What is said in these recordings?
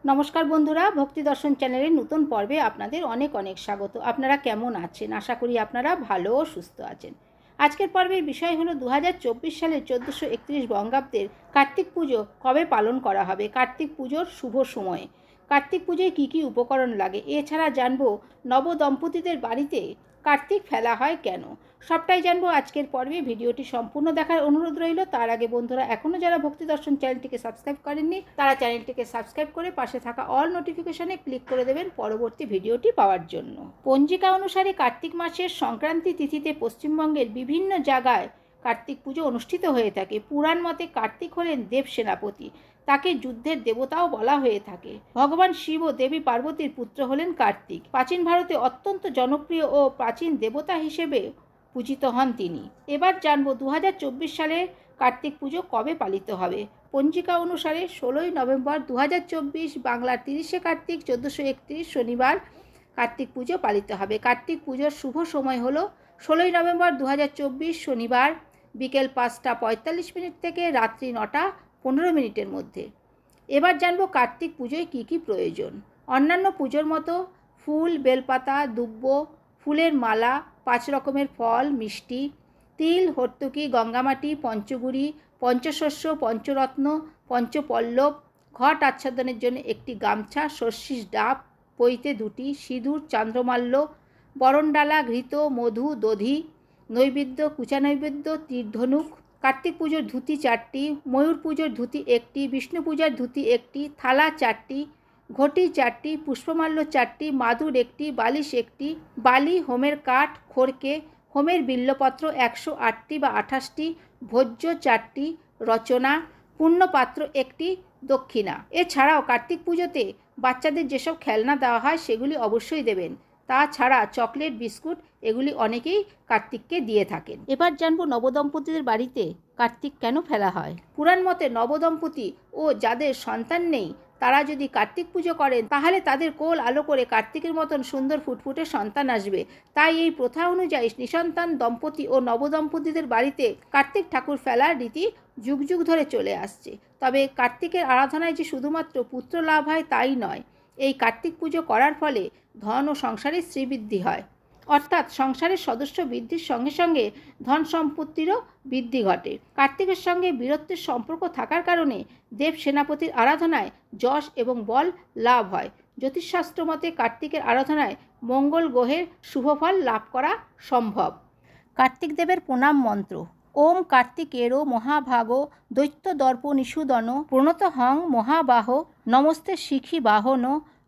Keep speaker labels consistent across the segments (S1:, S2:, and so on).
S1: নমস্কার বন্ধুরা, ভক্তি দর্শন চ্যানেলের নতুন পর্বে আপনাদের অনেক অনেক স্বাগত। আপনারা কেমন আছেন? আশা করি আপনারা ভালো ও সুস্থ আছেন। আজকের পর্বের বিষয় হলো 2024 সালের 1431 বঙ্গাব্দের কার্তিক পুজো কবে পালন করা হবে, কার্তিক পুজোর শুভ সময়ে কার্তিক পুজোয় কী কী উপকরণ লাগে, এছাড়া জানবো নবদম্পতিদের বাড়িতে কার্তিক ফেলা হয় কেন। সবটাই জানবো আজকের পর্বে। ভিডিওটি সম্পূর্ণ দেখার অনুরোধ রইল। তার আগে বন্ধুরা, এখনও যারা ভক্তি দর্শন চ্যানেলটিকে সাবস্ক্রাইব করেননি তারা চ্যানেলটিকে সাবস্ক্রাইব করে পাশে থাকা অল নোটিফিকেশনে ক্লিক করে দেবেন পরবর্তী ভিডিওটি পাওয়ার জন্য। পঞ্জিকা অনুসারে কার্তিক মাসের সংক্রান্তি তিথিতে পশ্চিমবঙ্গের বিভিন্ন জায়গায় কার্তিক পুজো অনুষ্ঠিত হয়ে থাকে। পুরাণ মতে কার্তিক হলেন দেব সেনাপতি, তাকে যুদ্ধের দেবতাও বলা হয়ে থাকে। ভগবান শিব ও দেবী পার্বতীর পুত্র হলেন কার্তিক। প্রাচীন ভারতে অত্যন্ত জনপ্রিয় ও প্রাচীন দেবতা হিসেবে পূজিত হন তিনি। এবার জানব 2024 সালে কার্তিক পুজো কবে পালিত হবে। পঞ্জিকা অনুসারে 16ই নভেম্বর 2024, বাংলার 30শে কার্তিক 1431 শনিবার কার্তিক পুজো পালিত হবে। কার্তিক পুজোর শুভ সময় হলো 16ই নভেম্বর 2024 শনিবার বিকেল 5টা 45 মিনিট থেকে রাত্রি 9টা 15 মিনিটের মধ্যে। এবার জানবো কার্তিক পুজোয় কী কী প্রয়োজন। অন্যান্য পুজোর মতো ফুল, বেলপাতা, দুব্ব, ফুলের মালা, 5 রকমের ফল, মিষ্টি, তিল, হর্তুকি, গঙ্গামাটি, পঞ্চগুড়ি, পঞ্চশস্য, পঞ্চরত্ন, পঞ্চপল্লব, ঘট আচ্ছাদনের জন্য একটি গামছা, শস্যিস ডাব, পৈতে 2টি, সিঁদুর, চন্দ্রমাল্য, বরণডালা, ঘৃত, মধু, দধি, নৈবেদ্য, কুচা নৈবেদ্য, তীরধনুক। কার্তিক পুজোর ধুতি 4টি, ময়ূর পুজোর ধুতি 1টি, বিষ্ণু পূজার ধুতি 1টি, থালা 4টি, ঘটি 4টি, পুষ্পমাল্য 4টি, মাদুর 1টি, বালিশ 1টি, বালি, হোমের কাঠ, খড়কে, হোমের বিল্লপত্র 108টি বা 28টি, ভোজ্য 4টি, রচনা, পূর্ণপাত্র 1টি, দক্ষিণা। এছাড়াও কার্তিক পুজোতে বাচ্চাদের যেসব খেলনা দেওয়া হয় সেগুলি অবশ্যই দেবেন। তাছাড়া চকলেট, বিস্কুট এগুলি অনেকেই কার্তিককে দিয়ে থাকেন। এবার জানবো নবদম্পতিদের বাড়িতে কার্তিক কেন ফেলা হয়। পুরাণ মতে নবদম্পতি ও যাদের সন্তান নেই তারা যদি কার্তিক পুজো করেন তাহলে তাদের কোল আলো করে কার্তিকের মতন সুন্দর ফুটফুটে সন্তান আসবে। তাই এই প্রথা অনুযায়ী নিঃসন্তান দম্পতি ও নবদম্পতিদের বাড়িতে কার্তিক ঠাকুর ফেলার রীতি যুগ যুগ ধরে চলে আসছে। তবে কার্তিকের আরাধনায় যে শুধুমাত্র পুত্র লাভ হয় তাই নয়, এই কার্তিক পুজো করার ফলে ধন ও সংসারের শ্রীবৃদ্ধি হয়, অর্থাৎ সংসারের সদস্য বৃদ্ধির সঙ্গে সঙ্গে ধন সম্পত্তিরও বৃদ্ধি ঘটে। কার্তিকের সঙ্গে বীরত্বের সম্পর্ক থাকার কারণে দেব সেনাপতির আরাধনায় যশ এবং বল লাভ হয়। জ্যোতিষশাস্ত্র মতে কার্তিকের আরাধনায় মঙ্গল গ্রহের শুভফল লাভ করা সম্ভব। কার্তিক দেবের প্রণাম মন্ত্র: ওম কার্তিকেরো মহাভাগ দৈত্য দর্প নিষূদন প্রণতহং মহাবাহ নমস্তে শিখি বাহন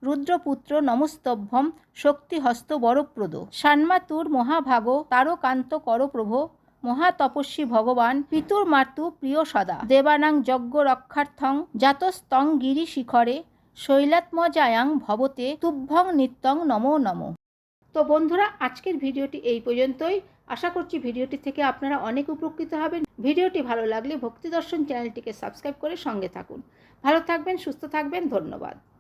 S1: রুদ্রপুত্র নমস্তভ্যম শক্তিহস্ত বরপ্রদ সান্মাতুর মহাভাগ তারকান্ত করপ্রভ মহাতপস্বী ভগবান পিতুর মাতু প্রিয় সদা দেবানাং যজ্ঞ রক্ষার্থং জাতস্তং গিরি শিখরে শৈলাত্মজায়াং ভবতে তুভ্যং নিত্যং নমো নমঃ। তো বন্ধুরা, আজকের ভিডিওটি এই পর্যন্তই। আশা করছি ভিডিওটি থেকে আপনারা অনেক উপকৃত হবেন। ভিডিওটি ভালো লাগলে ভক্তি দর্শন চ্যানেলটিকে সাবস্ক্রাইব করে সঙ্গে থাকুন। ভালো থাকবেন, সুস্থ থাকবেন। ধন্যবাদ।